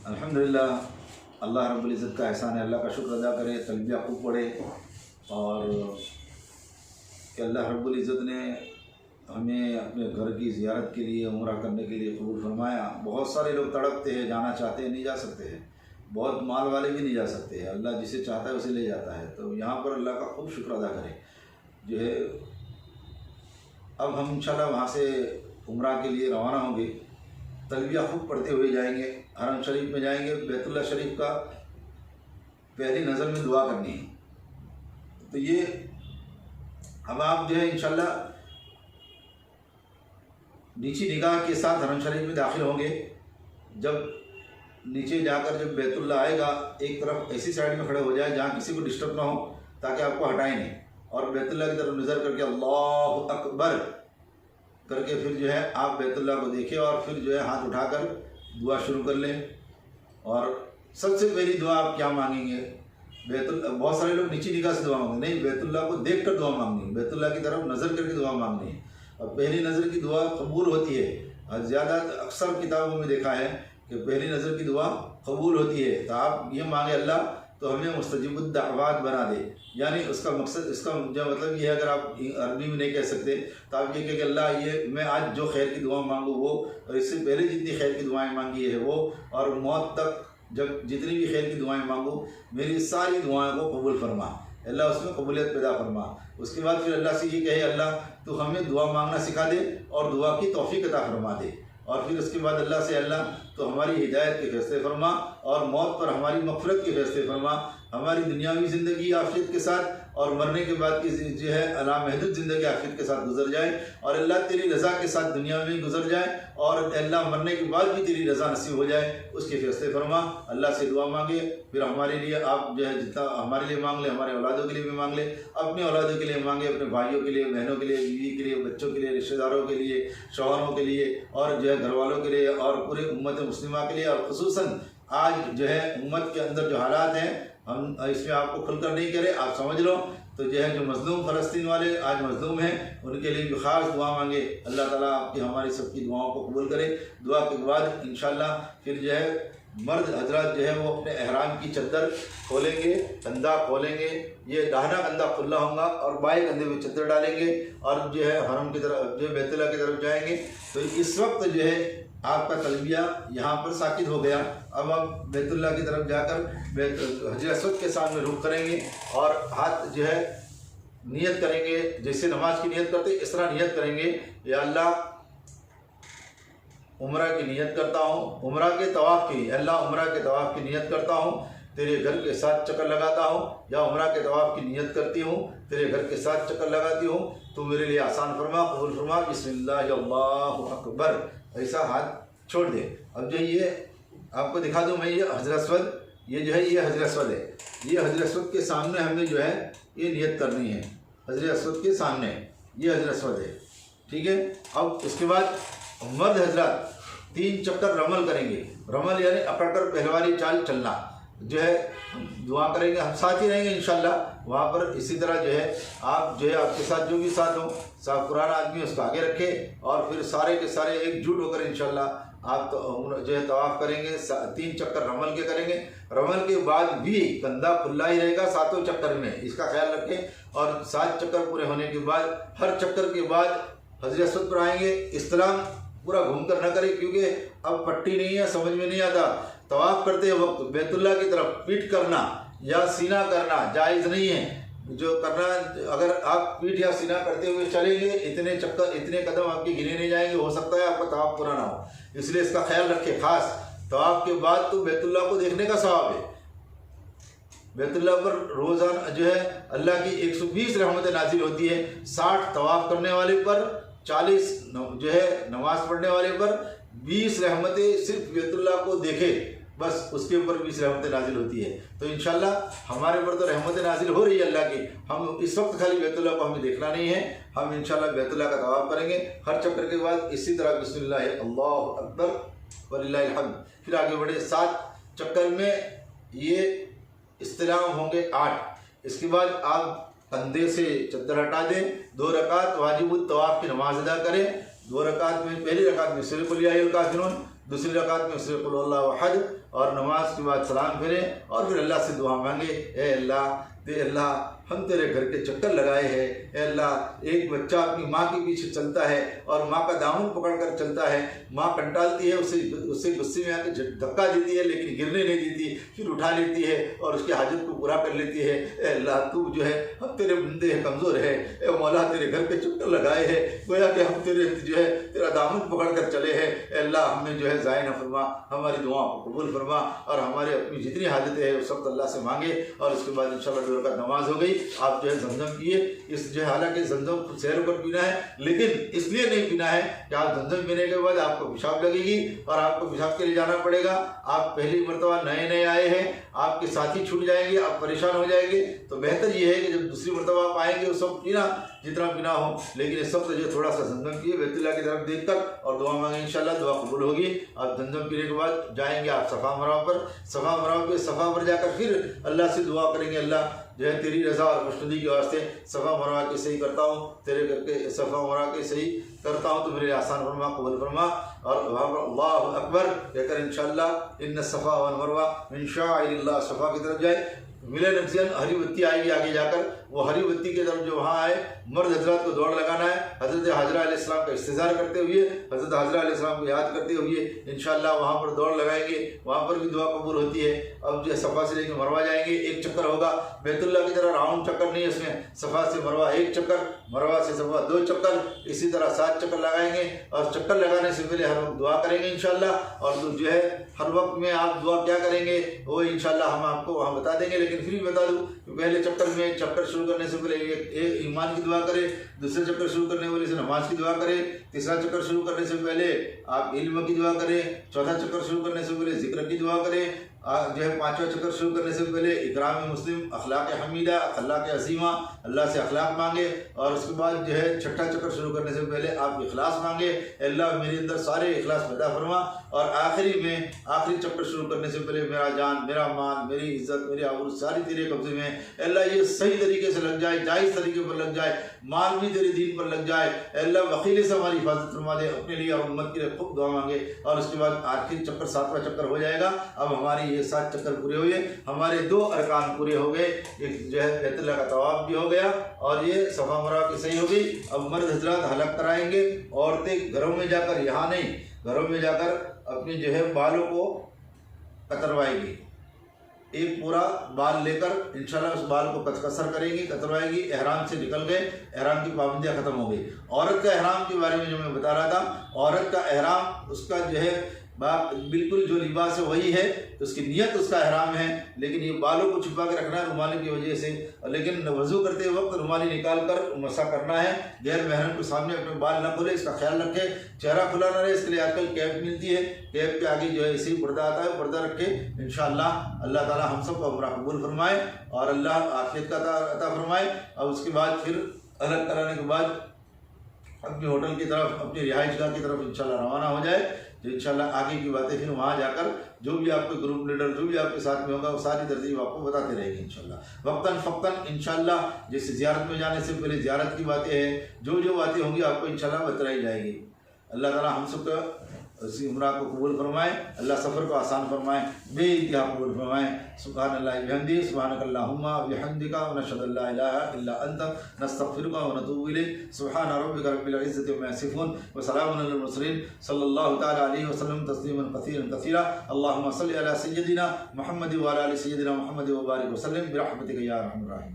अल्हम्दुलिल्लाह, अल्लाह रब्बुल इज़्ज़त का एहसान है। अल्लाह का शुक्र अदा करें, तलबिया खूब पढ़े और कि अल्लाह रब्बुल इज़्ज़त ने हमें अपने घर की ज़ियारत के लिए, उम्रा करने के लिए कबूल फरमाया। बहुत सारे लोग तड़पते हैं, जाना चाहते हैं, नहीं जा सकते हैं। बहुत माल वाले भी नहीं जा सकते हैं। अल्लाह जिसे चाहता है उसे ले जाता है। तो यहाँ पर अल्लाह का खूब शुक्र अदा करें। जो है अब हम इंशाल्लाह वहाँ से उम्रा के लिए रवाना होंगे। तलबिया खूब पढ़ते हुए जाएंगे। हरम शरीफ में जाएंगे। बैतुल्लाह शरीफ का पहली नज़र में दुआ करनी है। तो ये अब आप जो है इंशाल्लाह नीची निगाह के साथ हरम शरीफ में दाखिल होंगे। जब नीचे जाकर जब बैतुल्लाह आएगा, एक तरफ ऐसी साइड में खड़े हो जाए जहाँ किसी को डिस्टर्ब ना हो, ताकि आपको हटाए नहीं, और बैतुल्लाह की तरफ नज़र करके अल्लाहु अकबर करके फिर जो है आप बैतुल्लाह को देखें और फिर जो है हाथ उठाकर दुआ शुरू कर लें। और सबसे पहली दुआ आप क्या मांगेंगे? बहुत सारे लोग नीची निगाह से दुआ मांगेंगे, नहीं, बैतुल्लाह को देख कर दुआ मांगनी है, बैतुल्लाह की तरफ नज़र करके दुआ मांगनी है। और पहली नज़र की दुआ कबूल होती है। ज़्यादा अक्सर किताबों में देखा है कि पहली नज़र की दुआ कबूल होती है। तो आप ये मांगे अल्लाह तो हमें मुस्तजीबुद दाअवात बना दे। यानी उसका मकसद, इसका जो मतलब ये है, अगर आप अरबी में नहीं कह सकते तो आप ये कहें कि अल्लाह ये मैं आज जो खैर की दुआ मांगूँ वो, और इससे पहले जितनी खैर की दुआएं मांगी है वो, और मौत तक जब जितनी भी खैर की दुआएं मांगूँ, मेरी सारी दुआओं को कबूल फरमा, अल्लाह उसमें कबूलियत पैदा फरमा। उसके बाद फिर अल्लाह से ये कहे अल्लाह तो हमें दुआ मांगना सिखा दे और दुआ की तौफीक अता फरमा दे। और फिर उसके बाद अल्लाह से अल्लाह तो हमारी हिदायत के फैसले फरमा और मौत पर हमारी मग़फ़िरत के फैसले फरमा, हमारी दुनियावी ज़िंदगी आफियत के साथ और मरने के बाद की जो है अलामहदुद ज़िंदगी आफियत के साथ गुजर जाए, और अल्लाह तेरी रज़ा के साथ दुनिया में गुजर जाए, और अल्लाह मरने के बाद भी तेरी रज़ा नसीब हो जाए, उसके फैसले फरमा। अल्लाह से दुआ मांगे। फिर हमारे लिए आप जो है जितना हमारे लिए मांग ले, हमारे औलादों के लिए भी मांग ले, अपने औलादों के लिए मांगे, अपने भाइयों के लिए, बहनों के लिए, बीवी के लिए, बच्चों के लिए, रिश्तेदारों के लिए, शौहरों के लिए, और जो है घर वालों के लिए, और पूरे उम्मत मुस्लिमा के लिए। और ख़ुसूसन आज जो है उम्मत के अंदर जो हालात हैं, हम इसमें आपको खुलकर नहीं करें, आप समझ लो। तो जो है जो मज़लूम फ़लस्तीन वाले आज मज़लूम हैं, उनके लिए भी ख़ास दुआ मांगे। अल्लाह ताला आपकी हमारी सबकी दुआओं को कबूल करे। दुआ के बाद इंशाअल्लाह फिर जो है मर्द हजरात जो है वो अपने एहराम की चद्दर खोलेंगे, कंधा खोलेंगे, ये दाहिना कंधा खुला होगा और बाएं कंधे में चद्दर डालेंगे, और जो है हरम की तरफ, जो बैतुल्लाह की तरफ जाएंगे। तो इस वक्त जो है आपका तलबिया यहाँ पर साकित हो गया। अब आप बैतुल्लाह की तरफ जाकर हजर अस्वद के सामने रुख करेंगे और हाथ जो है नियत करेंगे, जैसे नमाज की नियत करते इस तरह नियत करेंगे, या अल्लाह उम्रा की नियत करता हूँ, उम्रा के तवाफ़ की, अल्लाह उम्रा के तवाफ़ की नियत करता हूँ, तेरे घर के साथ चक्कर लगाता हूँ, या उम्रा के तवाफ़ की नियत करती हूँ, तेरे घर के साथ चक्कर लगाती हूँ, तो मेरे लिए आसान फरमा, कबूल फरमा, बिस्मिल्लाह अल्लाहु अकबर, ऐसा हाथ छोड़ दे। अब जो ये आपको दिखा दूँ मैं, ये हजर अस्वद, ये जो है ये हजर अस्वद है, ये हजर अस्वद के सामने हमें जो है ये नियत करनी है, हजर अस्वद के सामने ये हजर अस्वद है, ठीक है। अब इसके बाद मर्द हजरात 3 चक्कर रमल करेंगे। रमल यानी अकड़कर पहलवानी चाल चलना, जो है दुआ करेंगे, हम साथ ही रहेंगे इंशाल्लाह वहाँ पर। इसी तरह जो है आप जो है आपके साथ जो भी साथ हो, साफ पुराना आदमी उसको आगे रखे, और फिर सारे के सारे एकजुट होकर इंशाल्लाह आप तो जो है तवाफ़ करेंगे। 3 चक्कर रमल के करेंगे। रमल के बाद भी कंधा खुला ही रहेगा 7 चक्कर में, इसका ख्याल रखें। और 7 चक्कर पूरे होने के बाद हर चक्कर के बाद हजर अस्वद पर आएंगे। इस्लाम पूरा घूम कर न करें, क्योंकि अब पट्टी नहीं है, समझ में नहीं आता। तवाफ़ करते वक्त बैतुल्लाह की तरफ पीठ करना या सीना करना जायज़ नहीं है। जो करना, अगर आप पीठ या सीना करते हुए चलेंगे, इतने चक्कर, इतने कदम आपके गिने नहीं जाएंगे, हो सकता है आपका तवाफ़ पूरा ना हो, इसलिए इसका ख्याल रखें खास। तवाफ़ के बाद तो बैतुल्लाह को देखने का सवाब है। बैतुल्लाह पर रोज़ाना जो है अल्लाह की 120 रहमतें नाजिल होती है। 60 तवाफ़ करने वाले पर, 40 जो है नमाज पढ़ने वाले पर, 20 रहमतें सिर्फ बैतुल्लाह को देखे, बस उसके ऊपर 20 रहमतें नाजिल होती है। तो इंशाल्लाह हमारे पर तो रहमतें नाजिल हो रही है अल्लाह की। हम इस वक्त खाली बैतुल्लाह को हमें देखना नहीं है, हम इंशाल्लाह बैतुल्लाह का तवाफ़ करेंगे। हर चक्कर के बाद इसी तरह बिस्मिल्लाह अल्लाहु अकबर वलिल्लाहिल हम्द। फिर आगे बढ़े। 7 चक्कर में ये इस्तिलाम होंगे 8। इसके बाद आप कंधे से चद्दर हटा दें। 2 रकात वाजिबुत तवाफ़ की नमाज अदा करें। 2 रकात में, पहली रकात में सूरह कुल या अय्युहल काफ़िरून, दूसरी रकात में उससे कुल हुवल्लाहु अहद और नमाज के बाद सलाम फेरें और फिर अल्लाह से दुआ मांगे, ए अल्लाह हम तेरे घर के चक्कर लगाए हैं, ए अल्लाह एक बच्चा अपनी माँ के पीछे चलता है और माँ का दामन पकड़कर चलता है, माँ कंटालती है, उससे गुस्से में आकर धक्का देती है लेकिन गिरने नहीं देती, फिर उठा लेती है और उसकी हाजत को पूरा कर लेती है। ए अल्लाह तू जो है हम तेरे बंदे हैं, कमज़ोर है, ए मौला तेरे घर के चक्कर लगाए हैं, गोया कि हम तेरे जो है तेरा दामन पकड़ कर चले हैं। ए अल्लाह हमें जो है ज़ाय न फरमा, हमारी दुआ को कबूल फरमा और हमारे अपनी जितनी हाजतें हैं उस वक्त अल्लाह से मांगे। और उसके बाद इंशाअल्लाह 2 रकात नमाज हो गई। आप जो है जमजम पिए, इस जो है हालांकि जमजम सैर पर पीना है लेकिन इसलिए नहीं पीना है कि आप जमजम पीने के बाद आपको पेशाब लगेगी और आपको पेशाब के लिए जाना पड़ेगा। आप पहली मरतबा नए आए हैं, आपके साथी छूट जाएंगे, आप परेशान हो जाएंगे। तो बेहतर ये है कि जब दूसरी मरतबा आप आएंगे उस वक्त पीना जितना पीना हो, लेकिन इस वक्त जो थोड़ा सा जमजम पिए बैतुल्लाह की तरफ देख कर और दुआ मांगे, इंशाल्लाह दुआ कबूल होगी। आप जमजम पीने के बाद जाएंगे आप सफ़ा मरवा पर, सफ़ा पर जाकर फिर अल्लाह से दुआ करेंगे, अल्लाह जो है तेरी रज़ा और खुशनुदी के वास्ते सफ़ा मरवा के सही करता हूँ, तेरे करके सफ़ा मरवा के सही करता हूँ, तो मेरे आसान फरमा, कबूल फरमा। और वहाँ पर अल्लाहु अकबर कहकर इंशाअल्लाह इन्न सफ़ा वल मरवा मिन शाइरिल्लाह सफ़ा की तरफ जाए। मिले नक्सियन हरी बत्ती आएगी आगे जाकर, वो हरी बत्ती की तरफ जो वहाँ आए मर्द हजरात को दौड़ लगाना है, हज़रत हाजरा अलैहिस्सलाम का इंतज़ार करते हुए, हज़रत हाजरा अलैहिस्सलाम को याद करते हुए इंशाअल्लाह वहाँ पर दौड़ लगाएंगे, वहाँ पर भी दुआ कबूल होती है। अब जो सफ़ा से लेकर मरवा जाएंगे, एक चक्कर होगा, बैतुल्लाह की तरह राउंड चक्कर नहीं है इसमें, सफ़ा से मरवा 1 चक्कर, मरवा से सफ़ा 2 चक्कर, इसी तरह 7 चक्कर लगाएंगे। और चक्कर लगाने से पहले हर वक्त दुआ करेंगे इंशाअल्लाह। और जो है हर वक्त में आप दुआ क्या करेंगे वो इंशाअल्लाह हम आपको वहाँ बता देंगे, लेकिन फिर भी बता दूँ पहले चक्कर में चक्कर शुरू करने से पहले एक ईमान की दुआ करें, दूसरे चक्कर शुरू करने वाले से नमाज की दुआ करें, तीसरा चक्कर शुरू करने से पहले आप इल्म की दुआ करें, चौथा चक्कर शुरू करने से पहले जिक्र की दुआ करें, जो है 5वां चक्कर शुरू करने से पहले इकराम मुस्लिम, अखलाक हमीदा, अखलाक अजीमा, अल्लाह से अखलाक मांगे। और उसके बाद जो है 6ठा चक्कर शुरू करने से पहले आप इखलास मांगे, अल्लाह मेरे अंदर सारे इखलास पैदा फरमा। और आखिरी चक्कर शुरू करने से पहले मेरा जान, मेरा माल, मेरी इज्जत, मेरी आबरू सारी तेरे कब्जे में, अल्लाह ये सही तरीके से लग जाए, जायज़ तरीके पर लग जाए, माल भी तेरे दीन पर लग जाए, अल्लाह वकीले से हमारी हिफाजत फरमा दे, अपने लिए और उम्मत के लिए खूब दुआ मांगे। और उसके बाद आखिरी चक्कर 7वां चक्कर हो जाएगा। अब हमारी ये 7 चक्कर पूरे हुए, हमारे 2 अरकान पूरे हो गए, एक जो है बैतुल्लाह का तवाफ भी हो गया और ये सफ़ा मरवा की सही हो गई। अब मर्द हजरात हलक कराएंगे, औरतें घरों में जाकर, यहाँ नहीं, घरों में जाकर अपने जो है बालों को कतरवाएगी, एक पूरा बाल लेकर इंशाल्लाह उस बाल को कसर करेंगी, कतरवाएगी। एहराम से निकल गए, एहराम की पाबंदियाँ ख़त्म हो गई। औरत का एहराम के बारे में जो मैं बता रहा था, औरत का एहराम उसका जो है बिल्कुल जो लिबास है वही है, उसकी नियत उसका एहराम है, लेकिन ये बालों को छुपा के रखना है रुमाली की वजह से। लेकिन वज़ू करते वक्त रुमाली निकाल कर मसा करना है, गैर महरम के सामने अपने बाल न खोले, इसका ख्याल रखें। चेहरा खुला ना रहे, इसके लिए आजकल कैप मिलती है, कैप के आगे जो है इसी पर्दा आता है, पर्दा रखे। इंशाअल्लाह अल्लाह ताला हम सबको उम्रा कबूल फरमाए और अल्लाह आफियत का अता फरमाए। और उसके बाद फिर अलग कराने के बाद अपने होटल की तरफ, अपनी रिहाइशगाह की तरफ इंशाल्लाह रवाना हो जाए। तो इंशाल्लाह आगे की बातें फिर वहाँ जाकर जो भी आपके ग्रुप लीडर, जो भी आपके साथ में होगा, वो सारी तरतीब आपको बताते रहेंगे इंशाल्लाह। वक्तन फ़क्तन इंशाल्लाह, जैसे ज़ियारत में जाने से पहले ज़ियारत की बातें हैं, जो बातें होंगी आपको इंशाल्लाह बताई जाएगी। अल्लाह ताला हम सबका उसी उम्रा को कबूल फरमाए, अल्लाह सफ़र को आसान फरमाए, बेइंतहा कबूल फरमाए। सुब्हानल्लाहि बिहम्दिही, सुब्हानकल्लाहुम्मा बिहम्दिका, व नशहदु अल्ला इलाहा इल्ला अंता, नस्तगफिरुका व नतूबु इलैक। सुब्हान रब्बिका रब्बिल इज़्ज़ति अम्मा यसिफून, व सलामुन अलल मुरसलीन, सल्लल्लाहु तआला अलैहि वसल्लम तस्लीमन कसीरन कसीरा। अल्लाहुम्मा सल्लि अला सय्यदिना मुहम्मद व अला आलि सय्यदिना मुहम्मद व बारिक व सल्लिम बिरहमतिका या अरहमर राहिमीन।